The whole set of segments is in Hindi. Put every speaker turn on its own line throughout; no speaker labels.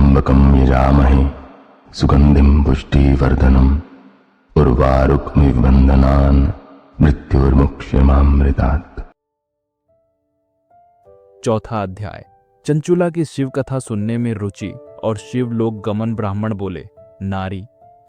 त्र्यंबकं यजामहे सुगंधिं पुष्टिवर्धनम् उर्वारुकमिव मृत्युर्मुक्षयमामृतात्।
चौथा अध्याय। चंचुला की शिव कथा सुनने में रुचि और शिवलोक गमन। ब्राह्मण बोले, नारी,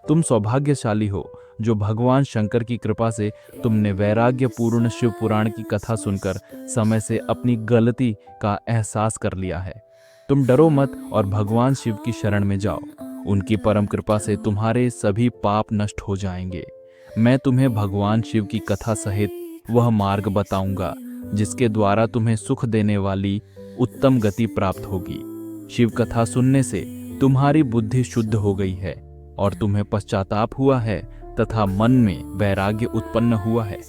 तुम सौभाग्यशाली हो जो भगवान शंकर की कृपा से तुमने वैराग्यपूर्ण शिव पुराण की कथा सुनकर समय से अपनी गलती का एहसास कर लिया है। तुम डरो मत और भगवान शिव की शरण में जाओ। उनकी परम कृपा से तुम्हारे सभी पाप नष्ट हो जाएंगे। मैं तुम्हें भगवान शिव की कथा सहित वह मार्ग बताऊंगा जिसके द्वारा तुम्हें सुख देने वाली उत्तम गति प्राप्त होगी। शिव कथा सुनने से तुम्हारी बुद्धि शुद्ध हो गई है और तुम्हें पश्चाताप हुआ है तथा मन में वैराग्य उत्पन्न हुआ है।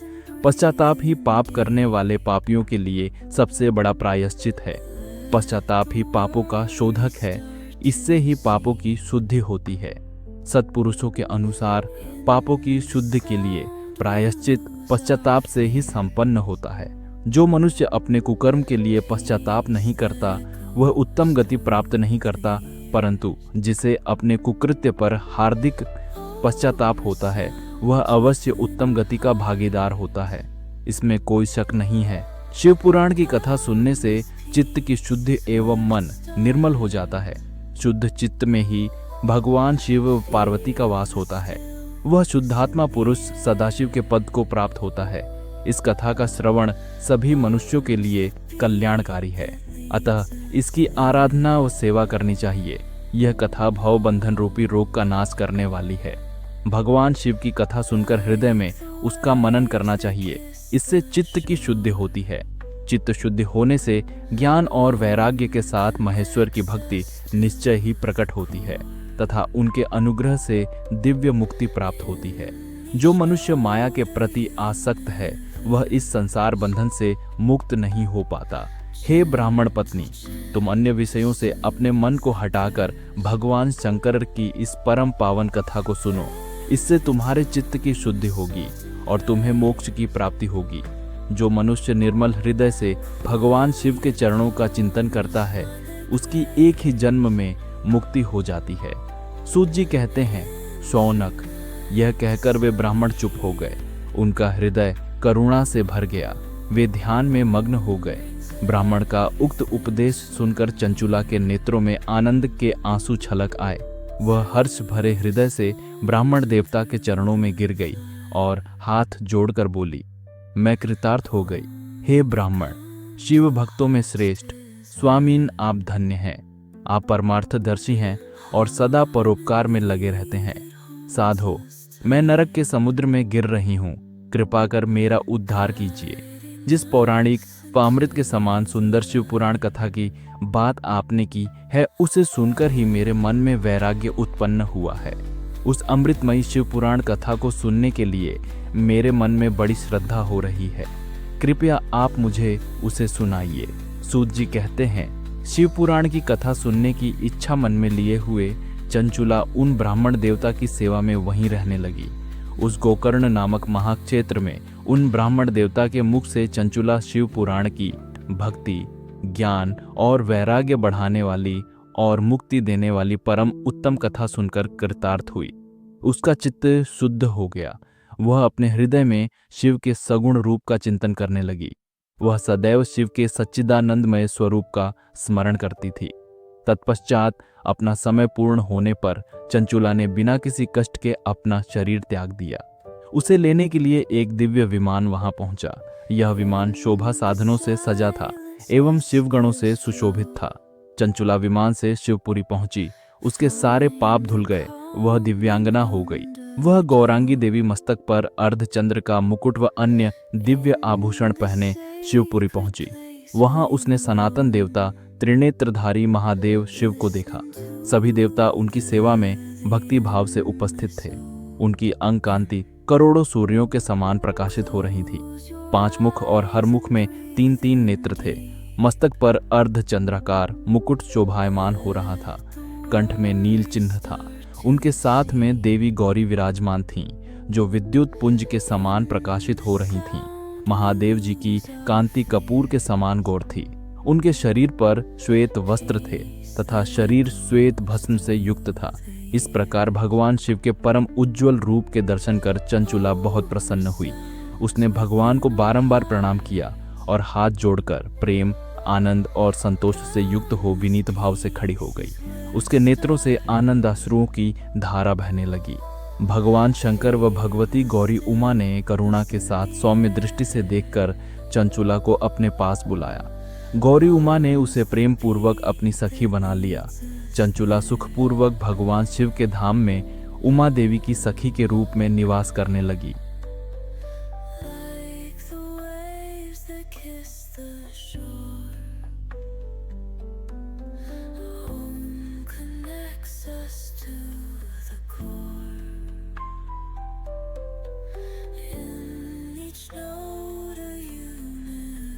पश्चाताप ही पाप करने वाले पापियों के लिए सबसे बड़ा प्रायश्चित है। पश्चाताप ही पापों का शोधक है, इससे ही पापों की शुद्धि होती है। सत्पुरुषों के अनुसार पापों की शुद्धि के लिए प्रायश्चित पश्चाताप से ही संपन्न होता है। जो मनुष्य अपने कुकर्म के लिए पश्चाताप नहीं करता वह उत्तम गति प्राप्त नहीं करता, परंतु जिसे अपने कुकृत्य पर हार्दिक पश्चाताप होता है वह अवश्य उत्तम गति का भागीदार होता है, इसमें कोई शक नहीं है। शिव पुराण की कथा सुनने से चित्त की शुद्धि एवं मन निर्मल हो जाता है। शुद्ध चित्त में ही भगवान शिव पार्वती का वास होता है। वह शुद्धात्मा पुरुष सदाशिव के पद को प्राप्त होता है। इस कथा का श्रवण सभी मनुष्यों के लिए कल्याणकारी है, अतः इसकी आराधना व सेवा करनी चाहिए। यह कथा भव बंधन रूपी रोग का नाश करने वाली है। भगवान शिव की कथा सुनकर हृदय में उसका मनन करना चाहिए, इससे चित्त की शुद्धि होती है। चित्त शुद्धि होने से ज्ञान और वैराग्य के साथ महेश्वर की भक्ति निश्चय ही प्रकट होती है तथा उनके अनुग्रह से दिव्य मुक्ति प्राप्त होती है। जो मनुष्य माया के प्रति आसक्त है वह इस संसार बंधन से मुक्त नहीं हो पाता। हे ब्राह्मण पत्नी, तुम अन्य विषयों से अपने मन को हटाकर भगवान शंकर की इस परम पावन कथा को सुनो। इससे तुम्हारे चित्त की शुद्धि होगी और तुम्हें मोक्ष की प्राप्ति होगी। जो मनुष्य निर्मल हृदय से भगवान शिव के चरणों का चिंतन करता है उसकी एक ही जन्म में मुक्ति हो जाती है। सूत जी कहते हैं, शौनक, यह कहकर वे ब्राह्मण चुप हो गए। उनका हृदय करुणा से भर गया। वे ध्यान में मग्न हो गए। ब्राह्मण का उक्त उपदेश सुनकर चंचुला के नेत्रों में आनंद के आंसू छलक आए। वह हर्ष भरे हृदय से ब्राह्मण देवता के चरणों में गिर गई और हाथ जोड़कर बोली, मैं कृतार्थ हो गई। हे ब्राह्मण, शिव भक्तों में श्रेष्ठ स्वामीन, आप धन्य हैं। आप परमार्थदर्शी हैं और सदा परोपकार में लगे रहते हैं। साधो, मैं नरक के समुद्र में गिर रही हूँ, कृपा कर मेरा उद्धार कीजिए। जिस पौराणिक व अमृत के समान सुंदर शिव पुराण कथा की बात आपने की है उसे सुनकर ही मेरे मन में वैराग्य उत्पन्न हुआ है। उस अमृतमयी शिव पुराण कथा को सुनने के लिए मेरे मन में बड़ी श्रद्धा हो रही है। कृपया आप मुझे उसे सुनाइए। सूत जी कहते हैं, शिव पुराण की कथा सुनने की इच्छा मन में लिए हुए चंचुला उन ब्राह्मण देवता की सेवा में वहीं रहने लगी। उस गोकर्ण नामक महाक्षेत्र में उन ब्राह्मण देवता के मुख से चंचुला शिव पुराण की भक्ति, ज्ञान और वैराग्य बढ़ाने वाली और मुक्ति देने वाली परम उत्तम कथा सुनकर कृतार्थ हुई। उसका चित्त शुद्ध हो गया। वह अपने हृदय में शिव के सगुण रूप का चिंतन करने लगी। वह सदैव शिव के सच्चिदानंदमय स्वरूप का स्मरण करती थी। तत्पश्चात अपना समय पूर्ण होने पर चंचुला ने बिना किसी कष्ट के अपना शरीर त्याग दिया। उसे लेने के लिए एक दिव्य विमान वहां पहुंचा। यह विमान शोभा साधनों से सजा था एवं शिवगणों से सुशोभित था। चंचुला विमान से शिवपुरी पहुंची। उसके सारे पाप धुल गए। वह दिव्यांगना हो गई। वह गौरांगी देवी मस्तक पर अर्धचंद्र का मुकुट व अन्य दिव्य आभूषण पहने शिवपुरी पहुंची। वहां उसने सनातन देवता त्रिनेत्रधारी महादेव शिव को देखा। सभी देवता उनकी सेवा में भक्ति भाव से उपस्थित थे। उनकी अंग कांति करोड़ों सूर्यों के समान प्रकाशित हो रही थी। 5 मुख और हर मुख में 3-3 नेत्र थे। मस्तक पर अर्धचंद्राकार मुकुट शोभायमान हो रहा था। कंठ में नील चिन्ह था। उनके साथ में देवी गौरी विराजमान थीं, जो विद्युत पुंज के समान प्रकाशित हो रही थीं। महादेव जी की कांति कपूर के समान गौर थी। उनके शरीर पर श्वेत वस्त्र थे तथा शरीर श्वेत भस्म से युक्त था। इस प्रकार भगवान शिव के परम उज्ज्वल रूप के दर्शन कर चंचुला बहुत प्रसन्न हुई। उसने भगवान को बारंबार प्रणाम किया और हाथ जोड़कर प्रेम, आनंद और संतोष से युक्त हो विनीत भाव से खड़ी हो गई। उसके नेत्रों से आनंद अश्रुओं की धारा बहने लगी। भगवान शंकर व भगवती गौरी उमा ने करुणा के साथ सौम्य दृष्टि से देखकर चंचुला को अपने पास बुलाया। गौरी उमा ने उसे प्रेम पूर्वक अपनी सखी बना लिया। चंचुला सुखपूर्वक भगवान शिव के धाम में उमा देवी की सखी के रूप में निवास करने लगी।
Like the waves that kiss the shore, home connects us to the core. In each note a universe.